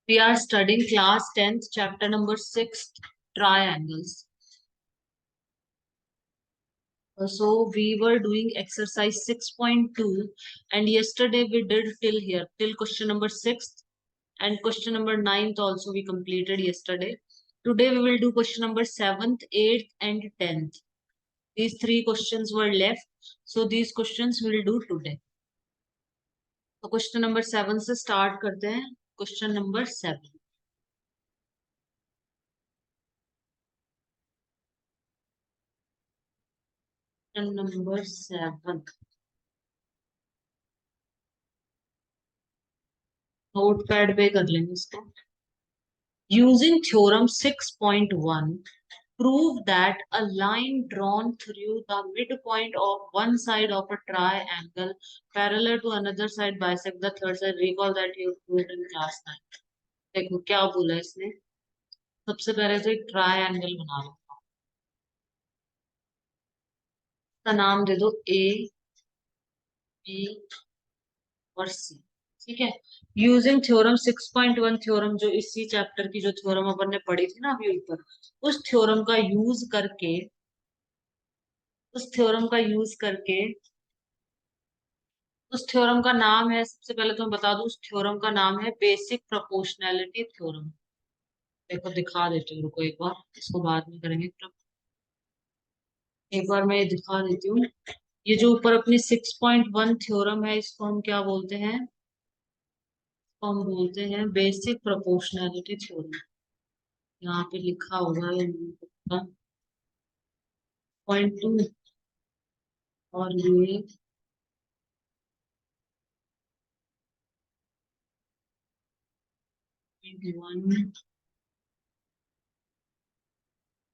We are studying class 10th, chapter number 6, triangles. So we were doing exercise 6.2 and yesterday we did till here, till question number 6 and question number 9 also we completed yesterday. Today we will do question number 7th, 8th and 10th. These three questions were left. So these questions we will do today. तो question number 7 से start करते हैं. Question number 7. Question number 7 note pad पे कर लेंगे इसको. Using theorem 6.1, prove that a line drawn through the midpoint of one side of a triangle parallel to another side bisect the third side. Recall that you proved in class 9. देखो क्या बोला इसने. सबसे पहले तो एक ट्रायंगल बना लो. इसका नाम दे दो ए, बी और सी. ठीक है. यूजिंग थ्योरम 6.1, थ्योरम जो इसी चैप्टर की जो थ्योरम अपन ने पढ़ी थी ना अभी ऊपर, उस थ्योरम का यूज करके उस थ्योरम का यूज करके उस थ्योरम का नाम है, सबसे पहले तो मैं बता दूं, उस थ्योरम का नाम है बेसिक प्रोपोर्शनैलिटी थ्योरम. देखो दिखा देती हूँ, रुको एक बार, इसको बाद में करेंगे. एक बार मैं ये दिखा देती हूँ. ये जो ऊपर अपनी 6.1 थ्योरम है, इसको हम क्या बोलते हैं? इसको हम बोलते हैं बेसिक प्रोपोर्शनैलिटी थ्योरम. यहाँ पे लिखा होगा ये 0.2 और ये 1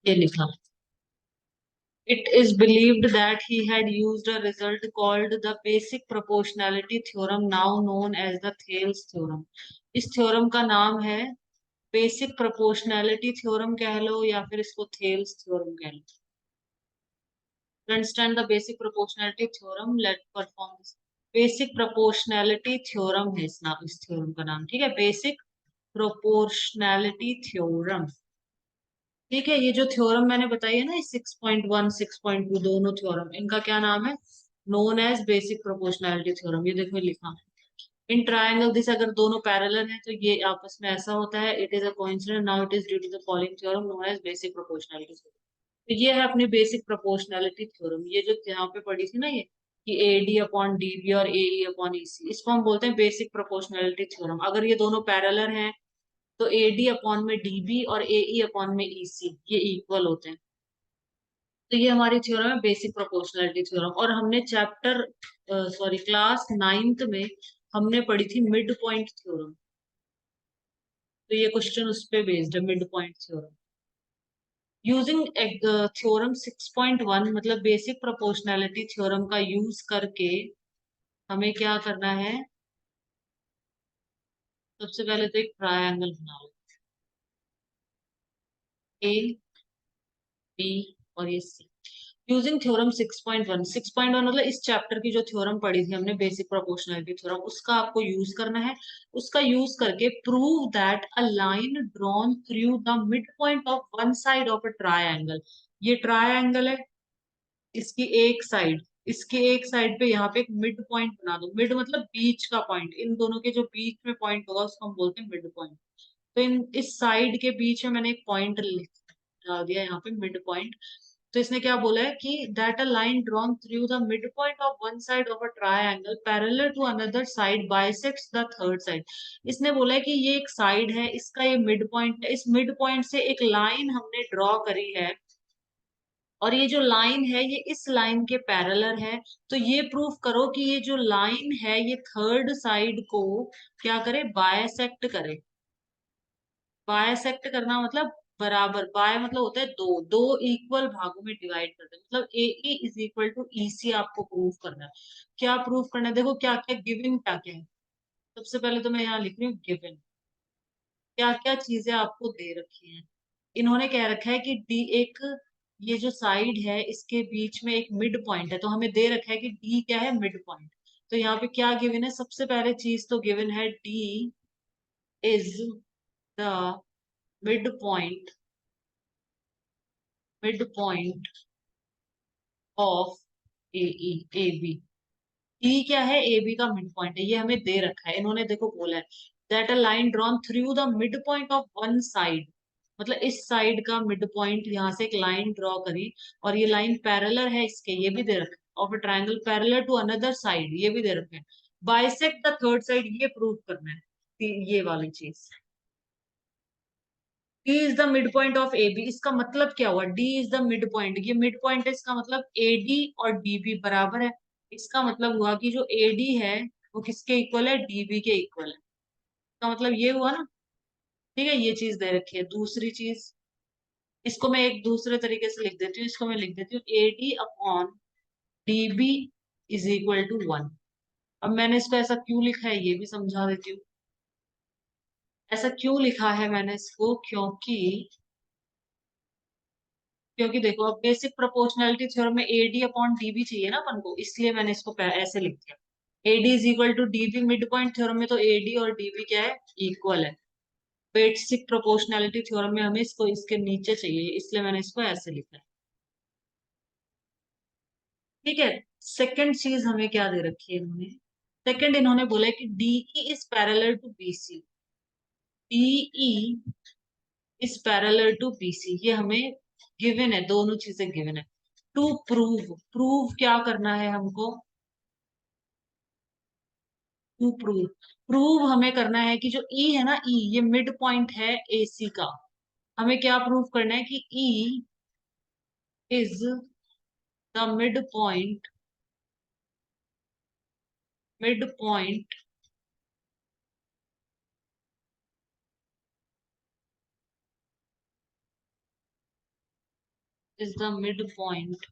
ये लिखा. It is believed that he had used a result called the basic proportionality theorem, now known as the Thales theorem. इस थ्योरम का नाम है बेसिक प्रोपोर्शनैलिटी थ्योरम कह लो या फिर इसको थेल्स थ्योरम कह लो. To understand the basic proportionality theorem, let perform this. Basic proportionality theorem है इस थ्योरम का नाम. ठीक है, बेसिक प्रोपोर्शनैलिटी थ्योरम. ठीक है, ये जो थ्योरम मैंने बताई है ना, 6.1 6.2 दोनों थ्योरम, इनका क्या नाम है? Known as basic proportionality theorem. ये देखो लिखा. इन ट्रायंगल दिस, अगर दोनों पैरेलल हैं तो ये आपस में ऐसा होता है. It is a coincidence. Now it is due to the following theorem known as basic proportionality theorem. तो ये है अपनी बेसिक प्रोपोर्शनैलिटी थ्योरम. ये जो यहाँ पे पढ़ी थी ना, ये कि A D upon D B और ए ई अपॉन ई सी, इसको हम बोलते हैं बेसिक प्रोपोर्शनैलिटी थ्योरम. अगर ये दोनों पैरेलल हैं तो ए डी अपॉन में डी बी और ए ई अपॉन में ई सी ये इक्वल होते हैं. तो ये हमारी थ्योरम है बेसिक प्रोपोर्शनैलिटी थ्योरम. और हमने चैप्टर सॉरी क्लास 9th में हमने पढ़ी थी मिड पॉइंट थ्योरम. तो ये क्वेश्चन उस पे बेस्ड है, mid point theorem. Using theorem 6.1 मतलब बेसिक प्रोपोर्शनैलिटी थ्योरम का यूज करके हमें क्या करना है? सबसे पहले तो एक ट्रायंगल बना लो. ए, बी और ये सी. Using theorem 6.1. 6.1 मतलब इस चैप्टर की जो थ्योरम पढ़ी थी हमने बेसिक प्रोपोर्शनैलिटी थ्योरम, उसका आपको यूज करना है. उसका यूज करके prove that a line drawn through the mid point of one side of a triangle. ये ट्रायंगल है, इसकी एक साइड, इसके एक साइड पे यहाँ पे एक मिड पॉइंट बना दो. मिड मतलब बीच का पॉइंट, इन दोनों के जो बीच में पॉइंट होगा उसको हम बोलते हैं मिड पॉइंट. तो इन इस साइड के बीच में मैंने एक पॉइंट डाल दिया यहाँ पे, मिड पॉइंट. तो इसने क्या बोला है कि that a line drawn through the mid point of one side of a triangle parallel to another side bisects the third side. इसने बोला है कि ये एक साइड है, इसका ये मिड पॉइंट है, इस मिड पॉइंट से एक लाइन हमने ड्रॉ करी है और ये जो लाइन है ये इस लाइन के पैरेलल है. तो ये प्रूफ करो कि ये जो लाइन है ये थर्ड साइड को क्या करे? बायसेक्ट करे. बायसेक्ट करना मतलब बराबर. बाय मतलब होता है दो, दो इक्वल भागों में डिवाइड कर दे. मतलब ए इज इक्वल टू ई सी आपको प्रूफ करना है. क्या प्रूफ करना है? देखो क्या क्या गिवन क्या क्या है. सबसे पहले तो मैं यहाँ लिख रही हूँ गिवन. क्या क्या चीजें आपको दे रखी हैं. इन्होंने कह रखा है कि डी एक, ये जो साइड है इसके बीच में एक मिड पॉइंट है, तो हमें दे रखा है कि डी क्या है? Mid point. तो यहाँ पे क्या गिवन है? सबसे पहले चीज तो गिवन है D is the mid point of A B. E क्या है, ए बी का मिड पॉइंट है, ये हमें दे रखा है, इन्होंने देखो बोला है that a line drawn through the mid point of one side, मतलब इस साइड का मिड पॉइंट, यहाँ से एक लाइन ड्रॉ करी और ये लाइन पैरेलल है इसके, ये भी दे रखा है, of a triangle parallel to another side, ये भी दे रखा है, बाइसेक्ट द थर्ड साइड, ये प्रूव करना है, ये वाली चीज। D is the mid point of A B, इसका मतलब क्या हुआ, D is the mid point, ये मिड पॉइंट है, इसका मतलब ए डी और डी बी बराबर है, इसका मतलब हुआ कि जो ए डी है वो किसके इक्वल है, डी बी के इक्वल है, इसका मतलब ये हुआ ना। ठीक है, ये चीज दे रखी है। दूसरी चीज, इसको मैं एक दूसरे तरीके से लिख देती हूँ, इसको मैं लिख देती हूँ A D upon D B is equal to one. अब मैंने इसको ऐसा क्यों लिखा है ये भी समझा देती हूँ। ऐसा क्यों लिखा है मैंने इसको, क्योंकि देखो अब बेसिक प्रोपोर्शनैलिटी थ्योरम में एडी अपॉन डीबी चाहिए ना अपन को, इसलिए मैंने इसको ऐसे लिख दिया, AD is equal to DB. Mid point theorem में तो एडी और डीबी क्या है, इक्वल है। बेसिक प्रोपोर्शनैलिटी थ्योरम में हमें इसको इसके नीचे चाहिए, इसलिए मैंने इसको ऐसे लिखा है। ठीक है, सेकंड चीज हमें क्या दे रखी है इन्होंने, सेकंड इन्होंने बोला है कि DE is parallel to BC, DE is parallel to BC, ये हमें गिवन है, दोनों चीजें गिवन है। टू प्रूव, प्रूव क्या करना है हमको, टू प्रूव, प्रूव हमें करना है कि जो ई है ना, ई ये मिड पॉइंट है एसी का, हमें क्या प्रूव करना है कि E is the mid point is the mid point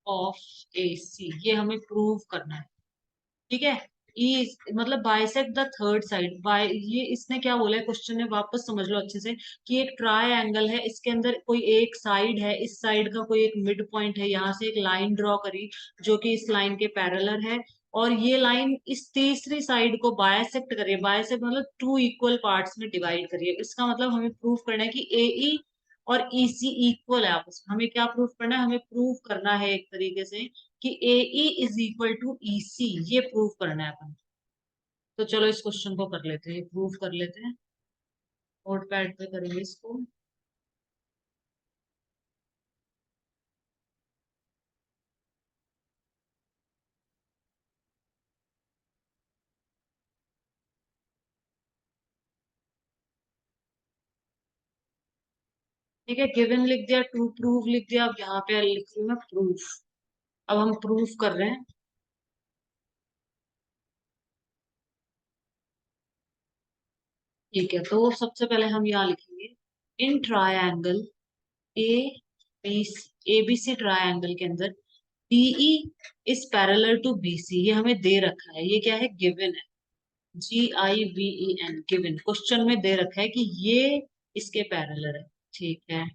of AC, ये हमें प्रूव करना है। ठीक है, ई मतलब bisect the third side, by ये इसने क्या बोला है क्वेश्चन में, वापस समझ लो अच्छे से, कि एक ट्राई एंगल है, इसके अंदर कोई एक साइड है, इस साइड का कोई एक मिड पॉइंट है, यहाँ से एक लाइन ड्रॉ करी जो कि इस लाइन के पैरेलल है, और ये लाइन इस तीसरी साइड को बायसेक्ट करिए, बायसेक्ट मतलब टू इक्वल पार्ट्स में डिवाइड करिए, इसका मतलब हमें प्रूव करना है कि ए ई और ई सी इक्वल है आपस में। हमें क्या प्रूव करना है, हमें प्रूव करना है एक तरीके से कि ए E is equal to E सी, ये प्रूव करना है अपन। तो चलो इस क्वेश्चन को कर लेते हैं, प्रूव कर लेते हैं, नोट पैड पे करेंगे इसको। ठीक है, गिवन लिख दिया, टू प्रूव लिख दिया, अब यहाँ पे लिख रही हूँ मैं प्रूफ। अब हम प्रूफ कर रहे हैं। ठीक है, तो सबसे पहले हम यहाँ लिखेंगे, in triangle A B ABC triangle के अंदर DE is parallel to BC, ये हमें दे रखा है, ये क्या है, गिवन है, GIVEN, गिवन, क्वेश्चन में दे रखा है कि ये इसके पैरेलल है। ठीक है,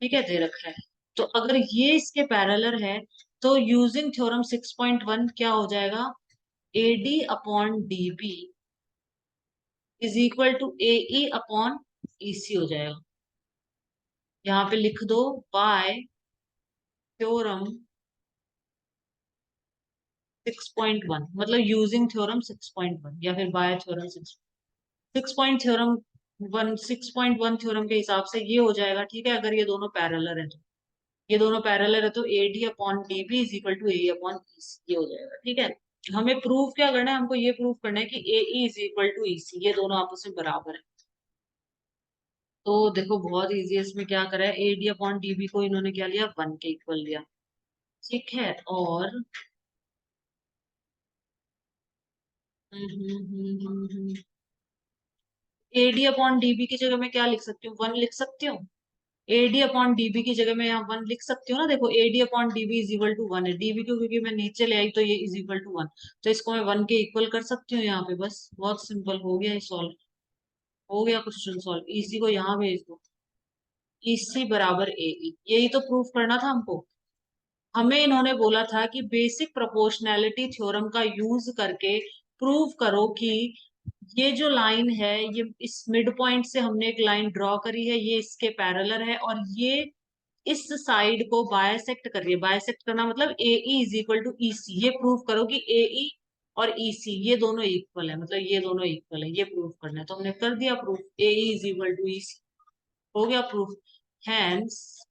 ठीक है, दे रखा है, तो अगर ये इसके पैरेलल है तो यूजिंग थ्योरम 6.1 क्या हो जाएगा, AD upon DB is equal to AE upon EC हो जाएगा। यहाँ पे लिख दो, बाय थ्योरम 6.1, मतलब यूजिंग थ्योरम 6.1 या फिर बाय थ्योरम 6.1 थ्योरम के हिसाब से ये हो जाएगा। ठीक है, अगर ये दोनों पैरेलल है तो, ये दोनों पैरेलल है तो AD upon DB is equal to AE upon EC, ये हो जाएगा। ठीक है, हमें प्रूव क्या करना है, हमको ये प्रूव करना है कि AE is equal to EC, ये दोनों आपस में बराबर है। तो देखो बहुत इजी है, इसमें क्या करा है, AD अपॉन DB को इन्होंने क्या लिया, वन के इक्वल लिया। ठीक है, और AD अपॉन DB की जगह मैं क्या लिख सकती हूँ, वन लिख सकती हूँ। एडी अपॉन डीबी की जगह मैं यहाँ वन लिख सकती हूँ ना, देखो AD upon DB is equal to one है, डीबी को क्योंकि मैं नीचे ले आई तो ये इज इक्वल टू वन, तो इसको मैं वन के इक्वल कर सकती हूँ यहाँ पे, बस बहुत सिंपल हो गया, ये सॉल्व हो गया, क्वेश्चन सॉल्व, इसी को यहाँ भेज दो, इसी बराबर ए, यही तो प्रूफ करना था हमको। हमें इन्होंने बोला था कि बेसिक प्रोपोर्शनैलिटी थ्योरम का यूज करके प्रूव करो कि ये जो लाइन है, ये इस मिड पॉइंट से हमने एक लाइन ड्रॉ करी है, ये इसके पैरेलल है, और ये इस साइड को बायसेक्ट कर रही है। बायसेक्ट करना मतलब ए इज इक्वल टू ई सी। ये प्रूव करो कि ए ई और ई सी ये दोनों इक्वल है, मतलब ये दोनों इक्वल है, ये प्रूव करना है। तो हमने कर दिया proof, A is equal to E C, हो गया प्रूफ। हैंस,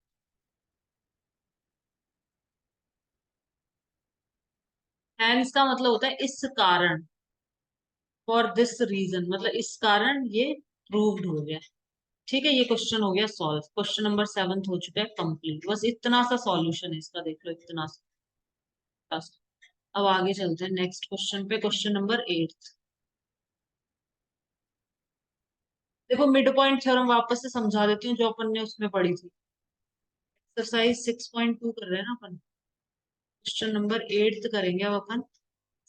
हैंस का मतलब होता है इस कारण, फॉर दिस रीजन, मतलब इस कारण ये प्रूव्ड हो गया। ठीक है, ये क्वेश्चन हो गया सॉल्व। क्वेश्चन नंबर 7 हो चुका है कंप्लीट। बस इतना सा सॉल्यूशन है इसका, देख लो इतना सा। बस, अब आगे चलते हैं नेक्स्ट क्वेश्चन पे, क्वेश्चन नंबर 8। देखो मिड पॉइंट थ्योरम वापस से समझा देती हूँ, जो अपन ने उसमें पढ़ी थी। एक्सरसाइज 6.2 कर रहे हैं ना अपन, क्वेश्चन नंबर 8 करेंगे अब अपन।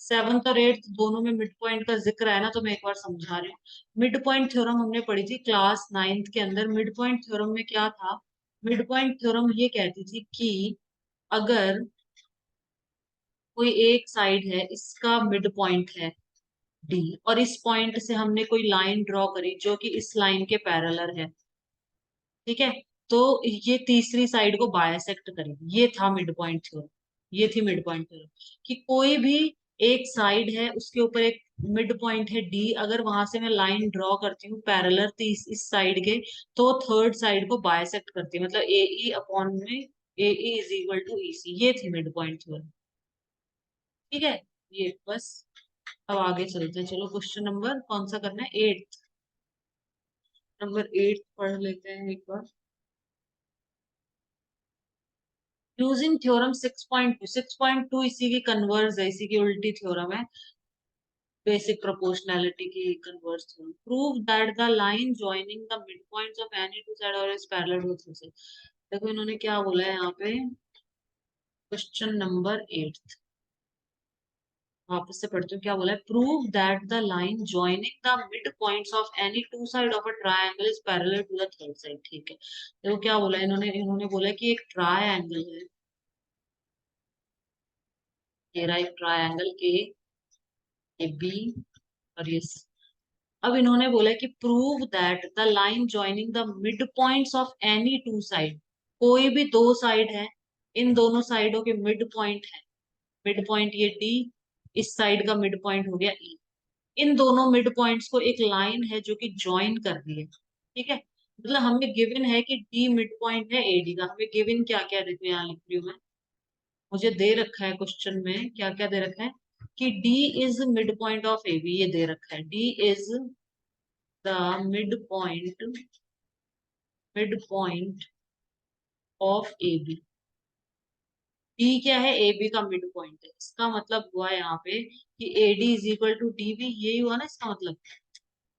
7th और 8th दोनों में मिड पॉइंट का जिक्र है ना, तो मैं एक बार समझा रही हूँ। मिड पॉइंट थ्योरम हमने पढ़ी थी क्लास 9th के अंदर। मिड पॉइंट थ्योरम में क्या था? मिड पॉइंट थ्योरम ये कहती थी कि अगर कोई एक साइड है, इसका मिड पॉइंट है डी, और इस पॉइंट से हमने कोई लाइन ड्रॉ करी जो कि इस लाइन के पैरेलल है, ठीक है, तो ये तीसरी साइड को बायसेक्ट करेगी। ये था मिड पॉइंट थ्योरम, ये थी मिड पॉइंट थ्योरम, कि कोई भी एक साइड है, उसके ऊपर एक मिड पॉइंट है डी, अगर वहां से मैं लाइन ड्रॉ करती हूँ पैरेलल इस साइड के, तो थर्ड साइड को बायसेक्ट करती है, मतलब ए ई अपॉन में ए E is equal to E सी। ये थी मिड पॉइंट थ्योरम, ठीक है। ये बस, अब आगे चलते हैं। चलो क्वेश्चन नंबर कौन सा करना है? 8। नंबर 8 पढ़ लेते हैं एक बार। Using theorem 6.2। 6.2 इसी की कन्वर्स है, इसी की उल्टी थ्योरम है, बेसिक प्रोपोर्शनैलिटी की converse theorem. Prove that the line joining the mid points of any two side or is parallel to third side. देखो इन्होंने क्या बोला है यहाँ पे, क्वेश्चन नंबर 8 वापस से पढ़ती हूँ क्या बोला है। Prove that the line joining the mid points of any two side of a triangle is parallel to the third side. ठीक है, देखो क्या बोला है इन्होंने, इन्होंने बोला है कि एक ट्रायंगल है, ये रहा एक ट्रायंगल ए, ये बी और ये C। अब इन्होंने बोला है कि prove that the line joining the mid points of any two side, कोई भी दो साइड है, इन दोनों साइडों के मिड पॉइंट है, मिड पॉइंट ये डी, इस साइड का मिड पॉइंट हो गया ई, इन दोनों मिड पॉइंट्स को एक लाइन है जो कि ज्वाइन कर रही है, ठीक है। मतलब हमें गिवन है कि डी मिड पॉइंट है एडी का, हमें गिवन क्या क्या, देखो यहाँ लिख रही हूँ मैं, मुझे दे रखा है क्वेश्चन में क्या क्या दे रखा है, कि D is mid point of A B, ये दे रखा है D is the mid point of A B. D क्या है? ए बी का मिड पॉइंट है, इसका मतलब हुआ यहाँ पे कि A D is equal to D B, यही हुआ ना इसका मतलब।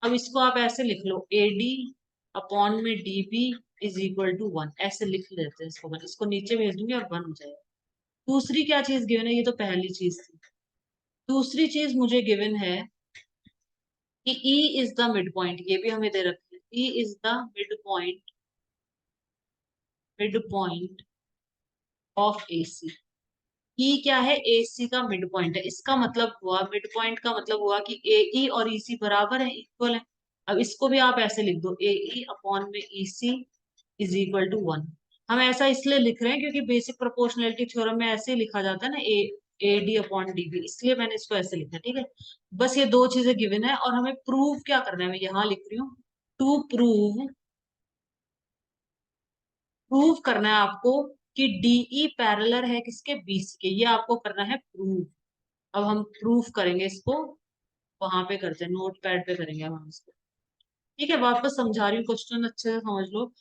अब इसको आप ऐसे लिख लो, ए डी अपॉन में D B is equal to 1, ऐसे लिख लेते हैं इसको। मैं इसको नीचे भेज दूंगी और 1 हो जाएगा। दूसरी क्या चीज गिवन है? ये तो पहली चीज थी। दूसरी चीज मुझे गिवन है कि E is the mid point, ये भी हमें दे रखा है, E is the mid point of AC। E क्या है? AC का मिड पॉइंट है, इसका मतलब हुआ, मिड पॉइंट का मतलब हुआ कि AE और EC बराबर है, इक्वल है। अब इसको भी आप ऐसे लिख दो, AE अपॉन में EC इज इक्वल टू 1। हम ऐसा इसलिए लिख रहे हैं क्योंकि बेसिक प्रोपोर्शनैलिटी थ्योरम में ऐसे ही लिखा जाता है ना, A D upon D B, इसलिए मैंने इसको ऐसे लिखा, ठीक है। बस ये दो चीजें गिवन है, और हमें प्रूव क्या करना है, मैं यहाँ लिख रही हूँ, टू प्रूव, प्रूव करना है आपको कि डीई पैरेलल है किसके? बीसी के, ये आपको करना है प्रूव। अब हम प्रूफ करेंगे इसको, वहां पे करते हैं, नोट पैड पे करेंगे अब हम इसको। ठीक है, वापस समझा रही हूँ, क्वेश्चन अच्छे से समझ लो।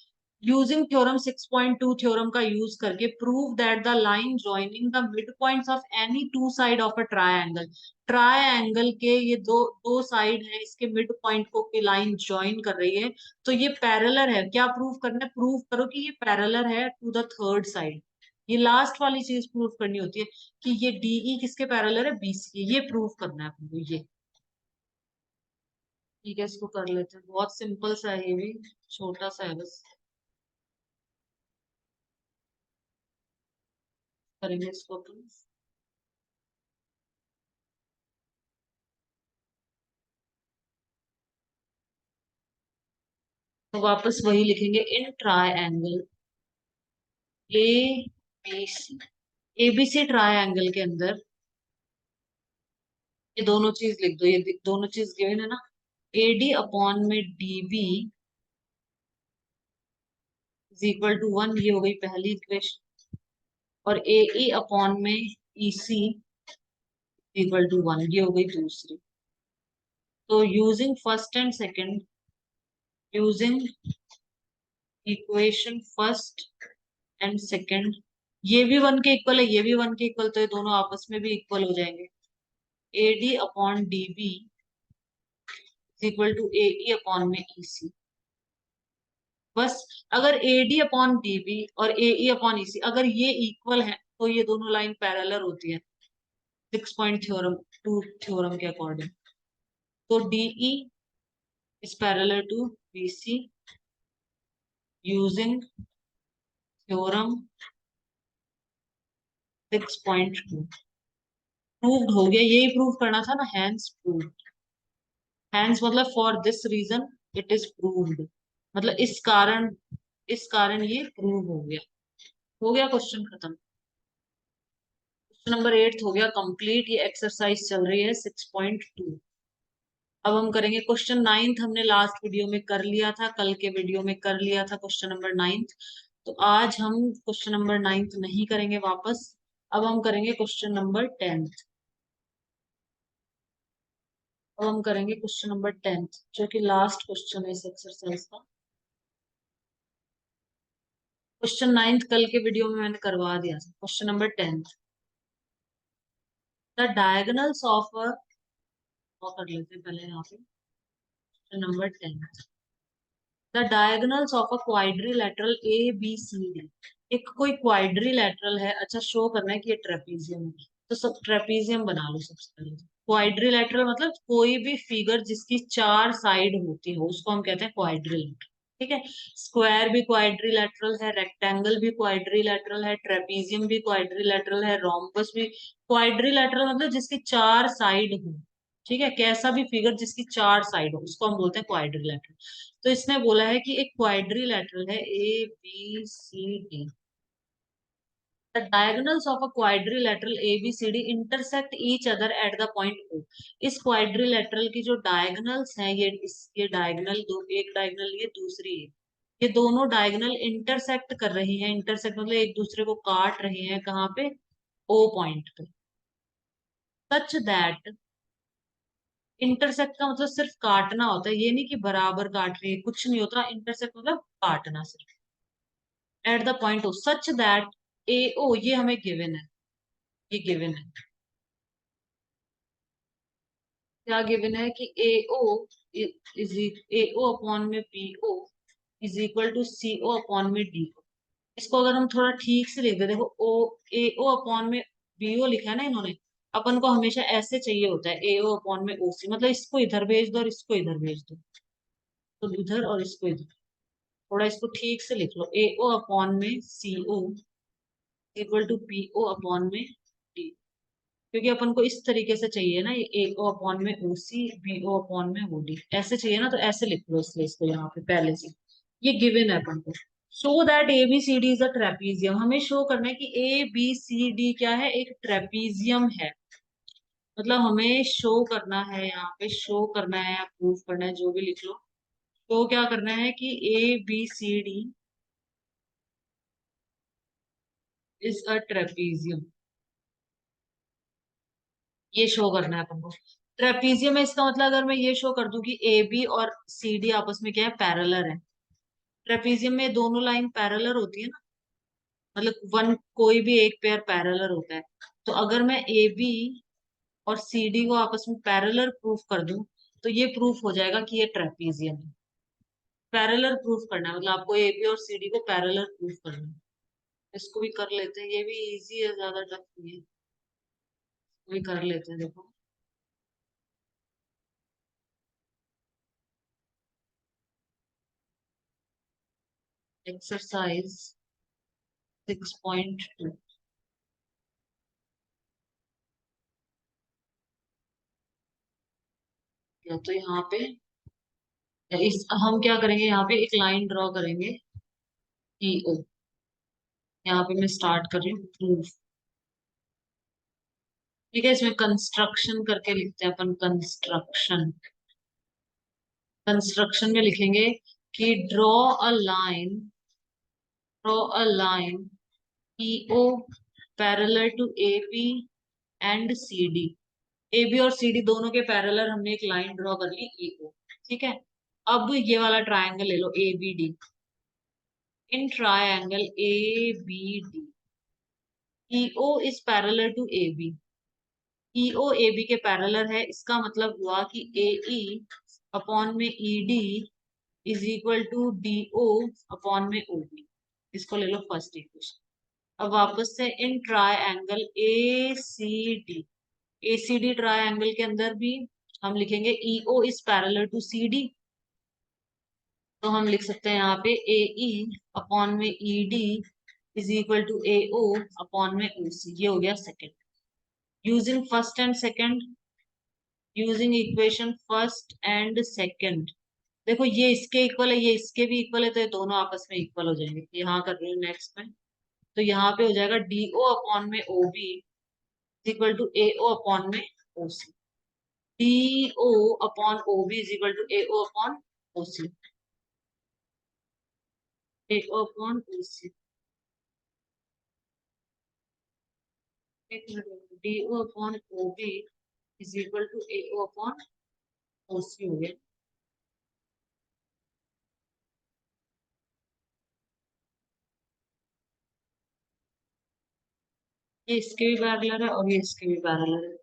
यूजिंग थ्योरम 6.2 थ्योरम का यूज करके prove that the line joining the mid points of any two side of a triangle. Triangle के ये दो दो साइड है, इसके मिड पॉइंट को की लाइन ज्वाइन कर रही है, तो ये पैरेलल है। क्या प्रूव करना है? प्रूव करो कि ये पैरेलल है टू द थर्ड साइड। ये लास्ट वाली चीज प्रूव करनी होती है कि ये डीई किसके पैरेलल है? बीसी के, ये प्रूव करना है आपको ये। ठीक है, इसको कर लेते हैं, बहुत सिंपल सा है, ये भी छोटा सा है बस, करेंगे इसको अपन। तो वापस वही लिखेंगे, in triangle A B C, ABC triangle के अंदर ये दोनों चीज लिख दो, ये दोनों चीज गिवन है ना, एडी अपॉन में डीबी इज इक्वल टू 1, ये हो गई पहली इक्वेशन, और एई अपॉन में ईसी इक्वल टू 1, ये हो गई दूसरी। तो using first and second, using equation first and second, ये भी 1 के इक्वल है, ये भी 1 के इक्वल, तो ये दोनों आपस में भी इक्वल हो जाएंगे। AD upon DB is equal to AE upon में ईसी। बस, अगर एडी अपॉन डीबी और एई अपॉन ईसी अगर ये इक्वल है तो ये दोनों लाइन पैरेलल होती है, 6 पॉइंट थ्योरम, टू थ्योरम के अकॉर्डिंग। तो DE is parallel to BC using theorem 6.2। Proved हो गया, यही प्रूव करना था ना, हैंस प्रूव्ड। हैंस मतलब for this reason it is proved, मतलब इस कारण ये प्रूव हो गया। हो गया क्वेश्चन खत्म। क्वेश्चन नंबर 8 हो गया कंप्लीट, ये एक्सरसाइज चल रही है 6.2। अब हम करेंगे क्वेश्चन 9। हमने लास्ट वीडियो में कर लिया था, कल के वीडियो में कर लिया था क्वेश्चन नंबर 9। तो आज हम क्वेश्चन नंबर 9 नहीं करेंगे वापस। अब हम करेंगे क्वेश्चन नंबर 10। अब हम करेंगे क्वेश्चन नंबर 10 जो कि लास्ट क्वेश्चन है इस एक्सरसाइज का। क्वेश्चन 9 कल के वीडियो में मैंने करवा दिया था। Question number 10, the diagonals of a, कर लेते हैं पहले यहाँ पे question number 10, the diagonals of a quadrilateral A B C D. एक कोई क्वाड्रिलेटरल है, अच्छा शो करना है कि ये ट्रेपीजियम है, तो सब ट्रेपीजियम बना लो सबसे पहले। क्वाड्रिलेटरल मतलब कोई भी फिगर जिसकी 4 साइड होती हो उसको हम कहते हैं क्वाड्रिलेटरल। ठीक है, स्क्वायर भी क्वाड्रिलेटरल है, रेक्टेंगल भी क्वाड्रिलेटरल है, ट्रेपीजियम भी क्वाड्रिलेटरल है, रोम्बस भी क्वाड्रिलेटरल, मतलब जिसकी 4 साइड हो। ठीक है, कैसा भी फिगर जिसकी 4 साइड हो उसको हम बोलते हैं क्वाड्रिलेटरल। तो इसने बोला है कि एक क्वाड्रिलेटरल है A B C D, the diagonals of a quadrilateral A B C D intersect each other at the point O. इस क्वाड्रिलेटरल की जो डायगोनल्स हैं, ये डायगोनल दो, एक डायगोनल ये दूसरी है, ये दोनों डायगोनल इंटरसेक्ट कर रही हैं। इंटरसेक्ट मतलब एक दूसरे को काट रही हैं, कहाँ पे, ओ पॉइंट पे। सच दैट, इंटरसेक्ट का मतलब सिर्फ काटना होता है, ये नहीं कि बराबर काट रही है, कुछ नहीं होता। इंटरसेक्ट मतलब काटना सिर्फ, at the point O such that A O, ये हमें गिवन है, ये गिवन है, क्या गिवन है कि A O is, A O upon में B O is equal to C O upon में डी ओ। इसको अगर हम थोड़ा ठीक से लिख दे, देखो ओ, ए ओ अपॉन में बी ओ लिखा है ना इन्होंने, अपन को हमेशा ऐसे चाहिए होता है, ए ओ अपॉन में ओ सी, मतलब इसको इधर भेज दो और इसको इधर भेज दो, तो इधर और इसको इधर। थोड़ा इसको ठीक से लिख लो, ए ओ अपॉन में C O equal to P O upon में डी, क्योंकि अपन को इस तरीके से चाहिए ना, ये ए ओ अपॉन में ओ सी, बी ओ अपॉन में ओ डी, ऐसे चाहिए ना, तो ऐसे लिख लो इसलिए इसको यहाँ पे पहले से। ये गिवन है अपन को। Show that A B C D is a trapezium, हमें शो करना है कि ए बी सी डी क्या है, एक ट्रेपीजियम है। मतलब हमें शो करना है, यहाँ पे शो करना है या प्रूफ करना है, जो भी लिख लो। तो क्या करना है कि A B C D is a trapezium, ये शो करना है अपन को। ट्रेपीजियम है इसका मतलब, अगर मैं ये शो कर दूं कि ए बी और सी डी आपस में क्या है, पैरेलल है। ट्रेपीजियम में दोनों लाइन पैरेलल होती है ना, मतलब वन, कोई भी एक पेयर पैरेलल होता है। तो अगर मैं ए बी और सी डी को आपस में पैरेलल प्रूफ कर दूं, तो ये प्रूफ हो जाएगा कि ये ट्रेपीजियम है। पैरेलल प्रूफ करना है, मतलब आपको ए बी और सी डी को पैरेलल प्रूफ करना है। इसको भी कर लेते हैं, ये भी इजी है, ज्यादा टफ नहीं है, इसको भी कर लेते हैं। देखो, एक्सरसाइज 6.2, या तो यहाँ पे इस हम क्या करेंगे, यहाँ पे एक लाइन ड्रॉ करेंगे, ई ओ। यहाँ पे मैं स्टार्ट कर रही हूँ प्रूफ। ठीक है, इसमें कंस्ट्रक्शन करके लिखते हैं अपन, कंस्ट्रक्शन। कंस्ट्रक्शन में लिखेंगे कि draw a line PO parallel to AB and CD। AB और CD दोनों के पैरेलल हमने एक लाइन ड्रॉ कर ली, EO। ठीक है, अब ये वाला ट्रायंगल ले लो, ABD। In triangle ABD, EO is parallel to AB। EO AB के पैरेलल है, इसका मतलब हुआ कि AE अपॉन में ED is equal to DO upon में OB। इसको ले लो फर्स्ट इक्वेशन। अब वापस से इन ट्रायंगल ACD ट्रायंगल के अंदर भी हम लिखेंगे EO is parallel to CD। तो हम लिख सकते हैं यहाँ पे AE अपॉन में ED is equal to AO upon में OC। ये हो गया second. Using first and second, using equation first and second. देखो ये इसके इक्वल है, ये इसके भी इक्वल है, तो ये दोनों आपस में इक्वल हो जाएंगे। यहाँ कर रही हूँ नेक्स्ट में। तो यहाँ पे हो जाएगा DO अपॉन में OB equal to AO upon में OC। DO upon OB is equal to AO upon OC। AO upon OC। एक minute, DO upon OB is equal to AO upon OC हो गया। ये इसके भी पैरेलल है और ये इसके भी पैरेलल है।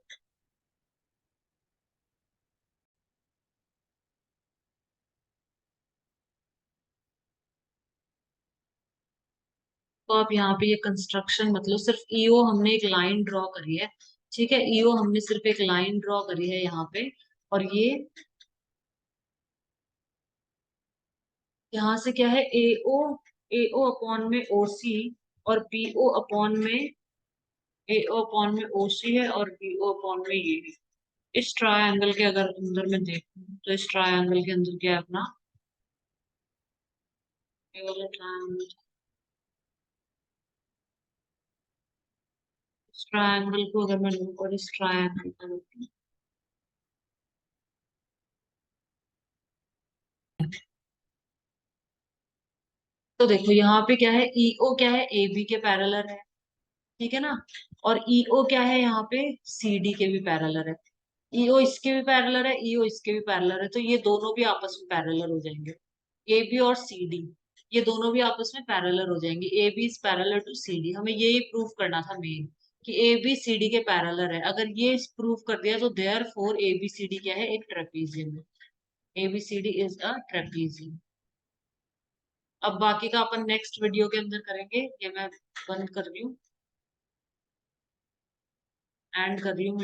तो आप यहाँ पे ये कंस्ट्रक्शन मतलब सिर्फ ईओ हमने एक लाइन ड्रॉ करी है। ठीक है, ईओ हमने सिर्फ एक लाइन ड्रॉ करी है यहाँ पे। और ये यहाँ से क्या है, एओ, एओ अपॉन में ओसी और बीओ अपॉन में, एओ अपॉन में ओसी है और बीओ अपॉन में ये है। इस ट्रायंगल के अगर अंदर में देखूं तो इस ट्रायंगल के अंदर क्या है अपना, ये वाला ट्रायंगल। इस ट्रायंगल को अगर मैं लूँ और इस ट्रायंगल का लूँ, तो देखो यहाँ पे क्या है, ईओ क्या है, AB के पैरेलल है। ठीक है ना, और ईओ क्या है यहाँ पे, CD के भी पैरेलल है। ईओ इसके भी पैरेलल है, ईओ इसके भी पैरेलल है, तो ये दोनों भी आपस में पैरेलल हो जाएंगे। AB और CD, ये दोनों भी आपस में पैरेलल हो जाएंगे। AB is parallel to CD। हमें ये प्रूव करना था मेन, कि AB CD के पैरेलल है। अगर ये प्रूव कर दिया तो देयर फोर ABCD क्या है, एक ट्रेपीजियम है। ABCD is a trapezium. अब बाकी का अपन नेक्स्ट वीडियो के अंदर करेंगे। ये मैं बंद कर रही हूँ, एंड कर रही हूँ।